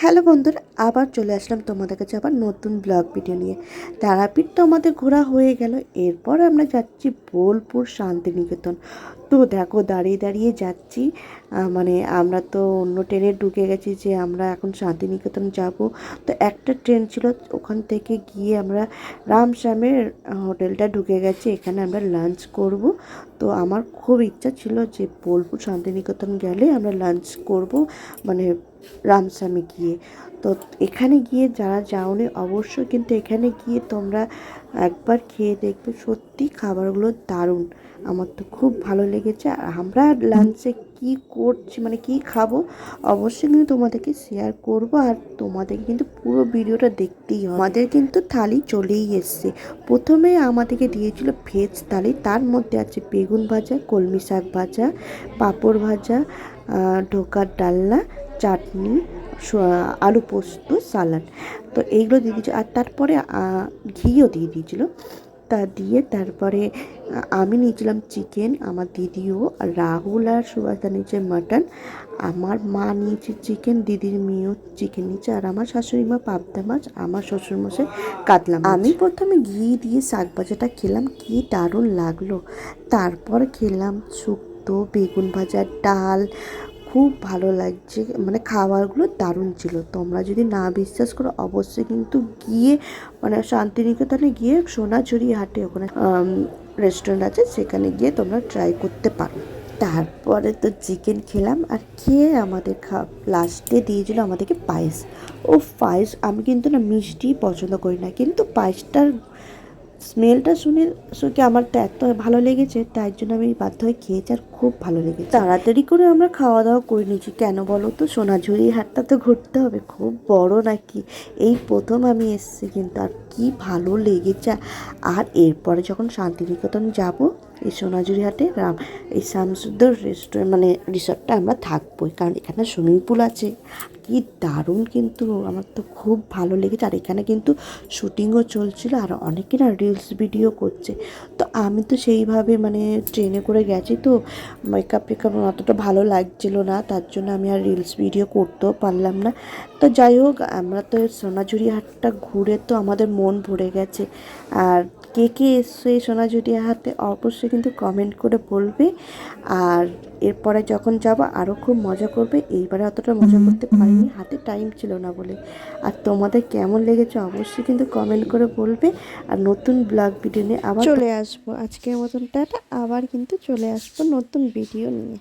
Hello বন্ধুরা, আবার চলে আসলাম তোমাদের কাছে আবার নতুন ব্লগ ভিডিও নিয়ে। তারাপীঠ তো আমাদের ঘোরা হয়ে গেল। এরপর আমরা যাচ্ছি বোলপুর শান্তিনিকেতন। তো দেখো দাঁড়িয়ে দাঁড়িয়ে যাচ্ছি, মানে আমরা তো অন্য ট্রেনে ঢুকে গেছি যে আমরা এখন শান্তিনিকেতন যাব। তো একটা ট্রেন ছিল, ওখান থেকে গিয়ে আমরা রামশ্যামের হোটেলটা ঢুকে গেছি, এখানে আমরা লাঞ্চ করব। তো আমার খুব ইচ্ছা ছিল যে বোলপুর শান্তিনিকেতন গেলে আমরা লাঞ্চ করব, মানে রামশ্যামে গিয়ে। তো এখানে গিয়ে যারা যাওনি অবশ্যই কিন্তু এখানে গিয়ে তোমরা একবার খেয়ে দেখবে, সত্যি খাবারগুলো দারুণ। আমার তো খুব ভালো লেগেছে। আর আমরা লাঞ্চে কী করছি, মানে কী খাবো, অবশ্যই কিন্তু তোমাদেরকে শেয়ার করব। আর তোমাদেরকে কিন্তু পুরো ভিডিওটা দেখতেই হবে। আমাদের কিন্তু থালি চলেই এসছে। প্রথমে আমাদেরকে দিয়েছিল ভেজ থালি, তার মধ্যে আছে বেগুন ভাজা, কলমি শাক ভাজা, পাঁপড় ভাজা, ঢোকার ডালনা, চাটনি, আলু পোস্ত, সালাড। তো এইগুলো দিয়ে দিয়েছিল। আর তারপরে ঘিও দিয়ে দিয়েছিলো। তা দিয়ে তারপরে আমি নিয়েছিলাম চিকেন, আমার দিদিও, রাহুল আর সুভাষদা নিয়েছে মাটন, আমার মা নিয়েছে চিকেন, দিদির মেয়েও চিকেন নিয়েছে, আর আমার শাশুড়ি মা পাবদা মাছ, আমার শ্বশুরমশাই কাতলা মাছ। আমি প্রথমে ঘি দিয়ে শাক ভাজাটা খেলাম, কি দারুণ লাগলো। তারপর খেলাম শুক্তো, বেগুন ভাজা, ডাল। খুব ভালো লাগছে, মানে খাবারগুলো দারুণ ছিল। তোমরা যদি না বিশ্বাস করো অবশ্যই কিন্তু গিয়ে, মানে শান্তিনিকেতনে গিয়ে সোনাঝুরি হাটে ওখানে রেস্টুরেন্ট আছে, সেখানে গিয়ে তোমরা ট্রাই করতে পারো। তারপরে তো চিকেন খেলাম, আর খেয়ে আমাদের লাস্টে দিয়েছিল আমাদেরকে পায়েস। ও পায়েস, আমি কিন্তু না মিষ্টি পছন্দ করি না, কিন্তু পায়েসটার স্মেলটা শুনে আমার তো এত ভালো লেগেছে, তাই জন্য আমি বাধ্য হয়ে খেয়েছি, আর খুব ভালো লেগেছে। তাড়াতাড়ি করে আমরা খাওয়া দাওয়া করে নিয়েছি। কেন বলো তো, সোনাঝুরি হাটটা তো ঘুরতে হবে, খুব বড় নাকি। এই প্রথম আমি এসেছি কিন্তু, আর কি ভালো লেগেছে। আর এরপরে যখন শান্তিনিকেতন যাব, এই সোনাঝুরি হাটে এই শামসুন্দর রেস্টুরেন্ট, মানে রিসর্টটা আমরা থাকবোই, কারণ এখানে সুইমিং পুল আছে। কি দারুণ, কিন্তু আমার তো খুব ভালো লেগেছে। আর এখানে কিন্তু শুটিংও চলছিল, আর অনেকে না রিলস ভিডিও করছে। তো আমি তো সেইভাবে, মানে ট্রেনে করে গেছি, তো মেকআপ অতটা ভালো লাগছিল না, তার জন্য আমি আর রিলস ভিডিও করতেও পারলাম না। তো যাই হোক, আমরা তো সোনাঝুরি হাটটা ঘুরে তো আমাদের মন ভরে গেছে। আর কে কে এসছো এই সোনাঝুরি হাটে অবশ্যই কিন্তু কমেন্ট করে বলবে। আর এরপরে যখন যাবো আরও খুব মজা করবে। এইবারে অতটা মজা করতে পারিনি, হাতে টাইম ছিল না বলে। আর তোমাদের কেমন লেগেছে অবশ্যই কিন্তু কমেন্ট করে বলবে। আর নতুন ব্লগ ভিডিও নিয়ে আবার চলে আসবো। আজকের মতন টাটা, আবার কিন্তু চলে আসবো নতুন ভিডিও নিয়ে।